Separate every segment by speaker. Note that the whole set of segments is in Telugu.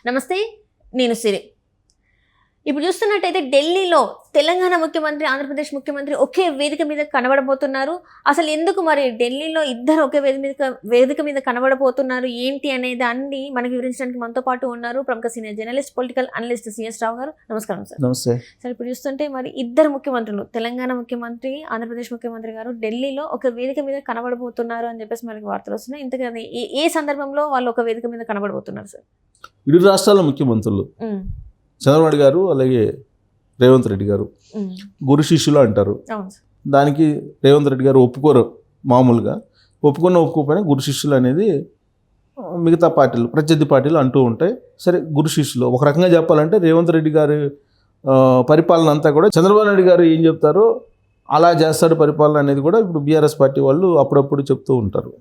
Speaker 1: నమస్తే, నేను సిరి. ఇప్పుడు చూస్తున్నట్టయితే ఢిల్లీలో తెలంగాణ ముఖ్యమంత్రి, ఆంధ్రప్రదేశ్ ముఖ్యమంత్రి ఒకే వేదిక మీద కనబడబోతున్నారు. అసలు ఎందుకు మరి ఢిల్లీలో ఇద్దరు ఒకే వేదిక మీద కనబడబోతున్నారు ఏంటి అనే దాన్ని మనకి వివరించడానికి మనతో పాటు ఉన్నారు ప్రముఖ senior journalist, political analyst CS Rao garu. నమస్కారం సార్.
Speaker 2: నమస్తే
Speaker 1: సార్. ఇప్పుడు చూస్తుంటే మరి ఇద్దరు ముఖ్యమంత్రులు, తెలంగాణ ముఖ్యమంత్రి, ఆంధ్రప్రదేశ్ ముఖ్యమంత్రి గారు ఢిల్లీలో ఒక వేదిక మీద కనబడబోతున్నారు అని చెప్పేసి మనకి వార్తలు వస్తున్నాయి. ఇంతకీ ఏ సందర్భంలో వాళ్ళు ఒక వేదిక మీద కనబడబోతున్నారు సార్?
Speaker 2: ఇరు రాష్ట్రాల ముఖ్యమంత్రులు చంద్రబాబు గారు అలాగే రేవంత్ రెడ్డి గారు గురు శిష్యులు అంటారు. దానికి రేవంత్ రెడ్డి గారు ఒప్పుకోరు. మామూలుగా ఒప్పుకోకపోయినా గురు శిష్యులు అనేది మిగతా పార్టీలు, ప్రత్యర్థి పార్టీలు అంటూ ఉంటాయి. సరే, గురు శిష్యులు ఒక రకంగా చెప్పాలంటే రేవంత్ రెడ్డి గారి పరిపాలన అంతా కూడా చంద్రబాబు నాయుడు గారు ఏం చెప్తారో అలా చేస్తాడు పరిపాలన అనేది కూడా ఇప్పుడు బీఆర్ఎస్ పార్టీ వాళ్ళు అప్పుడప్పుడు చెప్తూ ఉంటారు.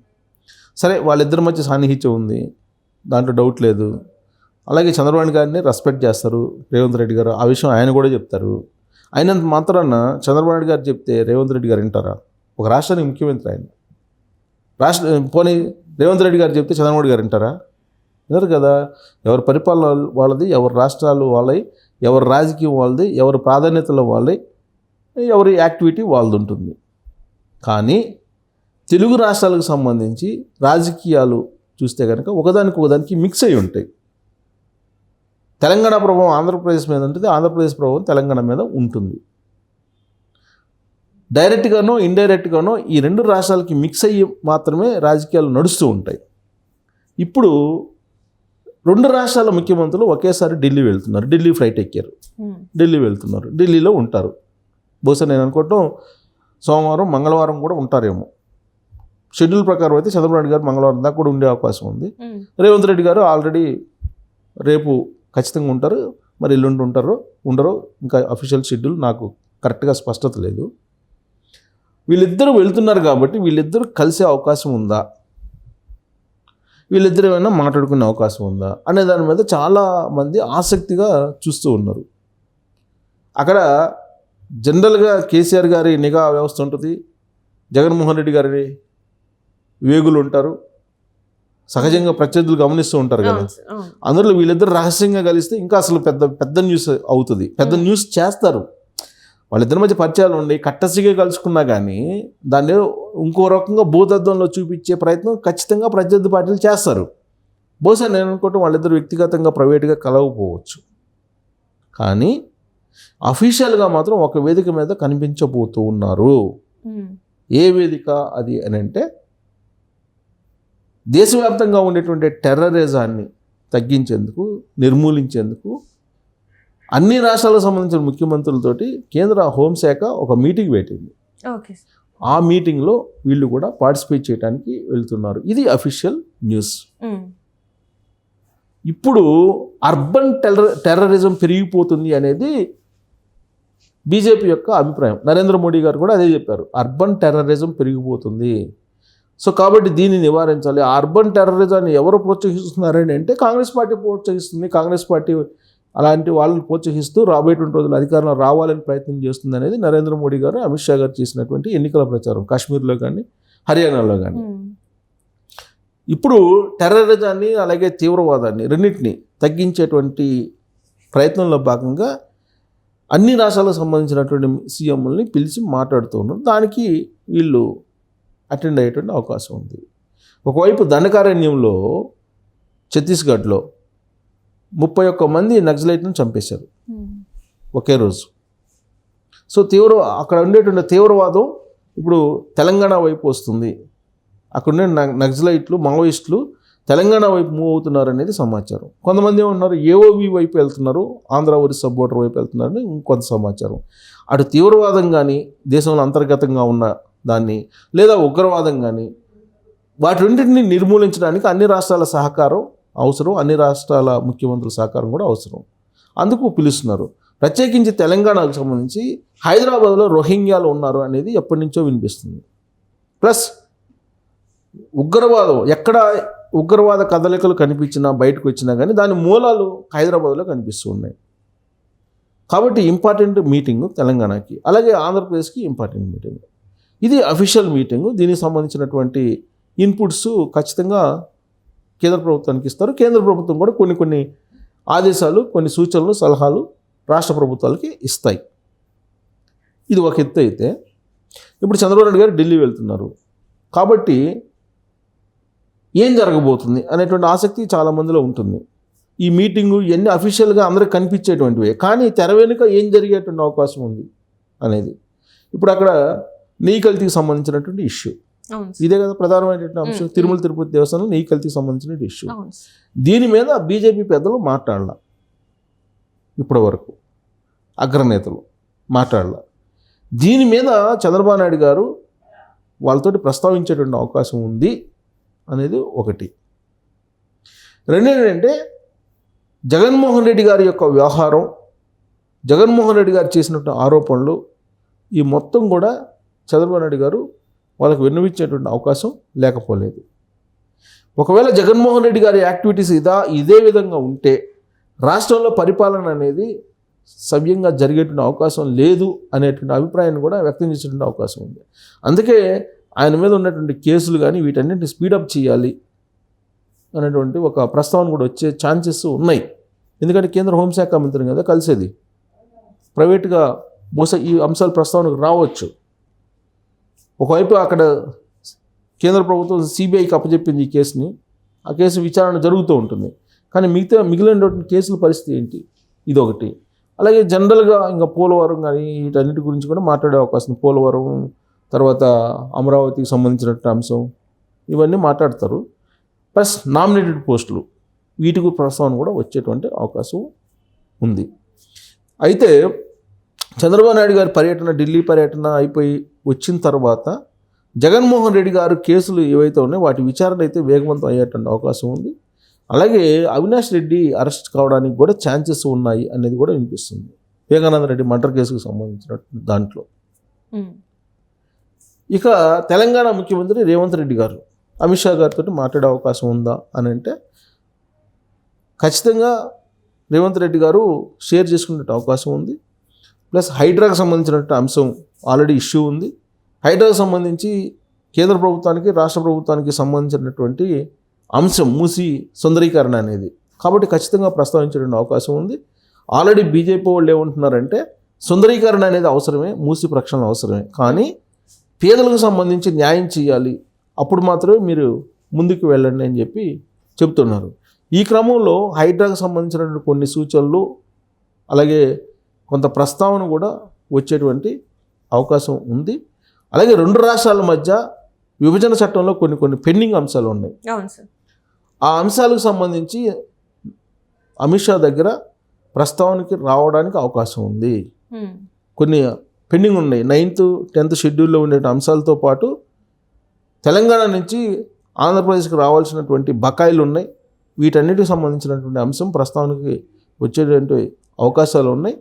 Speaker 2: సరే, వాళ్ళిద్దరి మధ్య సాన్నిహిత్యం ఉంది, దాంట్లో డౌట్ లేదు. అలాగే చంద్రబాబు గారిని రెస్పెక్ట్ చేస్తారు రేవంత్ రెడ్డి గారు, ఆ విషయం ఆయన కూడా చెప్తారు. అయినంత మాత్రాన చంద్రబాబు గారు చెప్తే రేవంత్ రెడ్డి గారు వింటారా? ఒక రాష్ట్రానికి ముఖ్యమంత్రి ఆయన. పోనీ రేవంత్ రెడ్డి గారు చెప్తే చంద్రబాబు గారు వింటారా? వినరు కదా. ఎవరి పరిపాలన వాళ్ళది, ఎవరి రాష్ట్రాలు వాళ్ళవి, ఎవరి రాజకీయం వాళ్ళది, ఎవరి ప్రాధాన్యతలు వాళ్ళవి, ఎవరి యాక్టివిటీ వాళ్ళది ఉంటుంది. కానీ తెలుగు రాష్ట్రాలకు సంబంధించి రాజకీయాలు చూస్తే కనుక ఒకదానికి మిక్స్ అయి ఉంటాయి. తెలంగాణ ప్రభావం ఆంధ్రప్రదేశ్ మీద ఉంటుంది, ఆంధ్రప్రదేశ్ ప్రభావం తెలంగాణ మీద ఉంటుంది. డైరెక్ట్గానో ఇండైరెక్ట్గానో ఈ రెండు రాష్ట్రాలకి మిక్స్ అయ్యి మాత్రమే రాజకీయాలు నడుస్తూ ఉంటాయి. ఇప్పుడు రెండు రాష్ట్రాల ముఖ్యమంత్రులు ఒకేసారి ఢిల్లీ వెళ్తున్నారు. ఢిల్లీ ఫ్లైట్ ఎక్కారు, ఢిల్లీ వెళ్తున్నారు, ఢిల్లీలో ఉంటారు. బహుశా నేను అనుకోవటం సోమవారం, మంగళవారం కూడా ఉంటారేమో. షెడ్యూల్ ప్రకారం అయితే చంద్రబాబు నాయుడు గారు మంగళవారం దాకా కూడా ఉండే అవకాశం ఉంది. రేవంత్ రెడ్డి గారు ఆల్రెడీ రేపు ఖచ్చితంగా ఉంటారు, మరి ఎల్లుండి ఉంటారో ఉండరో ఇంకా అఫీషియల్ షెడ్యూల్ నాకు కరెక్ట్గా స్పష్టత లేదు. వీళ్ళిద్దరూ వెళ్తున్నారు కాబట్టి వీళ్ళిద్దరూ కలిసే అవకాశం ఉందా, వీళ్ళిద్దరు ఏమైనా మాట్లాడుకునే అవకాశం ఉందా అనే దాని మీద చాలామంది ఆసక్తిగా చూస్తూ ఉన్నారు. అక్కడ జనరల్గా కేసీఆర్ గారి నిఘా వ్యవస్థ ఉంటుంది, జగన్మోహన్ రెడ్డి గారి వేగులు ఉంటారు, సహజంగా ప్రత్యర్థులు గమనిస్తూ ఉంటారు కదా. అందులో వీళ్ళిద్దరు రహస్యంగా కలిస్తే ఇంకా అసలు పెద్ద న్యూస్ అవుతుంది, పెద్ద న్యూస్ చేస్తారు. వాళ్ళిద్దరి మధ్య పరిచయాలు ఉండి కట్టసిగా కలుసుకున్నా కానీ దాన్ని ఇంకో రకంగా భూతత్వంలో చూపించే ప్రయత్నం ఖచ్చితంగా ప్రత్యర్థి పార్టీలు చేస్తారు. బహుశా నేను అనుకోవటం వాళ్ళిద్దరు వ్యక్తిగతంగా ప్రైవేట్గా కలవకపోవచ్చు, కానీ అఫీషియల్గా మాత్రం ఒక వేదిక మీద కనిపించబోతూ ఉన్నారు. ఏ వేదిక అది అని అంటే దేశవ్యాప్తంగా ఉండేటువంటి టెర్రరిజాన్ని తగ్గించేందుకు, నిర్మూలించేందుకు అన్ని రాష్ట్రాలకు సంబంధించిన ముఖ్యమంత్రులతోటి కేంద్ర హోంశాఖ ఒక మీటింగ్ పెట్టింది. ఆ మీటింగ్లో వీళ్ళు కూడా పార్టిసిపేట్ చేయడానికి వెళ్తున్నారు. ఇది అఫీషియల్ న్యూస్. ఇప్పుడు అర్బన్ టెర్రరిజం పెరిగిపోతుంది అనేది బీజేపీ యొక్క అభిప్రాయం. నరేంద్ర మోడీ గారు కూడా అదే చెప్పారు, అర్బన్ టెర్రరిజం పెరిగిపోతుంది. సో కాబట్టి దీన్ని నివారించాలి. అర్బన్ టెర్రరిజాన్ని ఎవరు ప్రోత్సహిస్తున్నారని అంటే కాంగ్రెస్ పార్టీ ప్రోత్సహిస్తుంది. కాంగ్రెస్ పార్టీ అలాంటి వాళ్ళని ప్రోత్సహిస్తూ రాబోయేటువంటి రోజులు అధికారంలో రావాలని ప్రయత్నం చేస్తుంది అనేది నరేంద్ర మోడీ గారు, అమిత్ షా గారు చేసినటువంటి ఎన్నికల ప్రచారం కాశ్మీర్లో కానీ హర్యానాలో కానీ. ఇప్పుడు టెర్రరిజాన్ని అలాగే తీవ్రవాదాన్ని రెండింటినీ తగ్గించేటువంటి ప్రయత్నంలో భాగంగా అన్ని రాష్ట్రాలకు సంబంధించినటువంటి సీఎంలని పిలిచి మాట్లాడుతూ ఉన్నారు. దానికి వీళ్ళు అటెండ్ అయ్యేటువంటి అవకాశం ఉంది. ఒకవైపు దండకారణ్యంలో ఛత్తీస్గఢ్లో 31 మంది నక్సలైట్ను చంపేశారు ఒకే రోజు. సో అక్కడ ఉండేటువంటి తీవ్రవాదం ఇప్పుడు తెలంగాణ వైపు వస్తుంది. అక్కడ ఉండే నక్సలైట్లు, మావోయిస్టులు తెలంగాణ వైపు మూవ్ అవుతున్నారు అనేది సమాచారం. కొంతమంది ఏమంటున్నారు ఏఓబి వైపు వెళ్తున్నారు, ఆంధ్ర ఒరిస్సా బోర్డర్ వైపు వెళ్తున్నారని ఇంకొంత సమాచారం. అటు తీవ్రవాదం కానీ దేశంలో అంతర్గతంగా ఉన్న దాన్ని, లేదా ఉగ్రవాదం కానీ, వాటి రెండింటిని నిర్మూలించడానికి అన్ని రాష్ట్రాల సహకారం అవసరం, అన్ని రాష్ట్రాల ముఖ్యమంత్రుల సహకారం కూడా అవసరం. అందుకు పిలుస్తున్నారు. ప్రత్యేకించి తెలంగాణకు సంబంధించి హైదరాబాద్లో రోహింగ్యాలు ఉన్నారు అనేది ఎప్పటి నుంచో వినిపిస్తుంది. ప్లస్ ఉగ్రవాదం ఎక్కడ ఉగ్రవాద కదలికలు కనిపించినా, బయటకు వచ్చినా కానీ దాని మూలాలు హైదరాబాద్లో కనిపిస్తూ ఉన్నాయి. కాబట్టి ఇంపార్టెంట్ మీటింగు తెలంగాణకి, అలాగే ఆంధ్రప్రదేశ్కి ఇంపార్టెంట్ మీటింగ్. ఇది అఫీషియల్ మీటింగు. దీనికి సంబంధించినటువంటి ఇన్పుట్స్ ఖచ్చితంగా కేంద్ర ప్రభుత్వానికి ఇస్తారు. కేంద్ర ప్రభుత్వం కూడా కొన్ని ఆదేశాలు, కొన్ని సూచనలు, సలహాలు రాష్ట్ర ప్రభుత్వాలకి ఇస్తాయి. ఇది ఒక ఎత్తు అయితే, ఇప్పుడు చంద్రబాబు నాయుడు గారు ఢిల్లీ వెళ్తున్నారు కాబట్టి ఏం జరగబోతుంది అనేటువంటి ఆసక్తి చాలామందిలో ఉంటుంది. ఈ మీటింగు ఇవన్నీ అఫీషియల్గా అందరికి కనిపించేటువంటివే, కానీ తెర వెనుక ఏం జరిగేటువంటి అవకాశం ఉంది అనేది. ఇప్పుడు అక్కడ నెయ్యి కల్తీకి సంబంధించినటువంటి ఇష్యూ ఇదే కదా ప్రధానమైనటువంటి అంశం. తిరుమల తిరుపతి దేవస్థానం నెయ్యి కల్తీకి సంబంధించిన ఇష్యూ. దీని మీద బీజేపీ పెద్దలు మాట్లాడాల, ఇప్పటి వరకు అగ్రనేతలు మాట్లాడాల. దీని మీద చంద్రబాబు నాయుడు గారు వాళ్ళతోటి ప్రస్తావించేటువంటి అవకాశం ఉంది అనేది ఒకటి. రెండేంటంటే జగన్మోహన్ రెడ్డి గారి యొక్క వ్యవహారం, జగన్మోహన్ రెడ్డి గారు చేసినటువంటి ఆరోపణలు, ఈ మొత్తం కూడా చంద్రబాబు నాయుడు గారు వాళ్ళకు విన్నవించేటువంటి అవకాశం లేకపోలేదు. ఒకవేళ జగన్మోహన్ రెడ్డి గారి యాక్టివిటీస్ ఇదే విధంగా ఉంటే రాష్ట్రంలో పరిపాలన అనేది సవ్యంగా జరిగేటువంటి అవకాశం లేదు అనేటువంటి అభిప్రాయాన్ని కూడా వ్యక్తం చేసేటువంటి అవకాశం ఉంది. అందుకే ఆయన మీద ఉన్నటువంటి కేసులు కానీ వీటన్నింటిని స్పీడప్ చేయాలి అనేటువంటి ఒక ప్రస్తావన కూడా వచ్చే ఛాన్సెస్ ఉన్నాయి. ఎందుకంటే కేంద్ర హోంశాఖ మంత్రి కదా కలిసేది, ప్రైవేట్గా బహుశా ఈ అంశాల ప్రస్తావనకు రావచ్చు. ఒకవైపు అక్కడ కేంద్ర ప్రభుత్వం సిబిఐకి అప్పచెప్పింది ఈ కేసుని, ఆ కేసు విచారణ జరుగుతూ ఉంటుంది. కానీ మిగిలినటువంటి కేసుల పరిస్థితి ఏంటి, ఇదొకటి. అలాగే జనరల్గా ఇంకా పోలవరం కానీ వీటన్నిటి గురించి కూడా మాట్లాడే అవకాశం, పోలవరం తర్వాత అమరావతికి సంబంధించినటువంటి అంశం ఇవన్నీ మాట్లాడతారు. ప్లస్ నామినేటెడ్ పోస్టులు వీటికి ప్రస్తావన కూడా వచ్చేటువంటి అవకాశం ఉంది. అయితే చంద్రబాబు నాయుడు గారి పర్యటన, ఢిల్లీ పర్యటన అయిపోయి వచ్చిన తర్వాత జగన్మోహన్ రెడ్డి గారు కేసులు ఏవైతే ఉన్నాయో వాటి విచారణ అయితే వేగవంతం అయ్యేటువంటి అవకాశం ఉంది. అలాగే అవినాష్ రెడ్డి అరెస్ట్ కావడానికి కూడా ఛాన్సెస్ ఉన్నాయి అనేది కూడా వినిపిస్తుంది, వివేకానంద రెడ్డి మర్డర్ కేసుకు సంబంధించిన దాంట్లో. ఇక తెలంగాణ ముఖ్యమంత్రి రేవంత్ రెడ్డి గారు అమిత్ షా గారితో మాట్లాడే అవకాశం ఉందా అని అంటే ఖచ్చితంగా రేవంత్ రెడ్డి గారు షేర్ చేసుకునే అవకాశం ఉంది. ప్లస్ హైడ్రాకు సంబంధించినటువంటి అంశం ఆల్రెడీ ఇష్యూ ఉంది. హైడ్రాకు సంబంధించి కేంద్ర ప్రభుత్వానికి, రాష్ట్ర ప్రభుత్వానికి సంబంధించినటువంటి అంశం మూసి సుందరీకరణ అనేది, కాబట్టి ఖచ్చితంగా ప్రస్తావించే అవకాశం ఉంది. ఆల్రెడీ బీజేపీ వాళ్ళు ఏమంటున్నారంటే సుందరీకరణ అనేది అవసరమే, మూసి ప్రక్షాళన అవసరమే, కానీ పేదలకు సంబంధించి న్యాయం చేయాలి, అప్పుడు మాత్రమే మీరు ముందుకు వెళ్ళండి అని చెప్పి చెప్తున్నారు. ఈ క్రమంలో హైడ్రాకు సంబంధించినటువంటి కొన్ని సూచనలు అలాగే కొంత ప్రస్తావన కూడా వచ్చేటువంటి అవకాశం ఉంది. అలాగే రెండు రాష్ట్రాల మధ్య విభజన చట్టంలో కొన్ని పెండింగ్ అంశాలు ఉన్నాయి. ఆ అంశాలకు సంబంధించి అమిత్ షా దగ్గర ప్రస్తావనకి రావడానికి అవకాశం ఉంది. కొన్ని పెండింగ్ ఉన్నాయి. 9th 10th షెడ్యూల్లో ఉండే అంశాలతో పాటు తెలంగాణ నుంచి ఆంధ్రప్రదేశ్కి రావాల్సినటువంటి బకాయిలు ఉన్నాయి. వీటన్నిటికి సంబంధించినటువంటి అంశం ప్రస్తావనకి వచ్చేటువంటి అవకాశాలు ఉన్నాయి.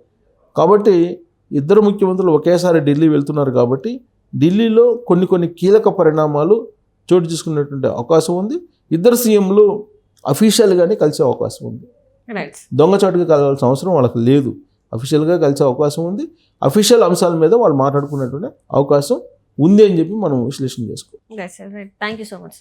Speaker 2: కాబట్టి ఇద్దరు ముఖ్యమంత్రులు ఒకేసారి ఢిల్లీ వెళ్తున్నారు కాబట్టి ఢిల్లీలో కొన్ని కీలక పరిణామాలు చోటు చేసుకునేటువంటి అవకాశం ఉంది. ఇద్దరు సీఎంలు అఫీషియల్గానే కలిసే అవకాశం ఉంది. దొంగచాటుగా కలవాల్సిన అవసరం వాళ్ళకి లేదు, అఫీషియల్గా కలిసే అవకాశం ఉంది. అఫీషియల్ అంశాల మీద వాళ్ళు మాట్లాడుకునేటువంటి అవకాశం ఉంది అని చెప్పి మనం విశ్లేషణ చేసుకోవాలి.
Speaker 1: Thank you so much.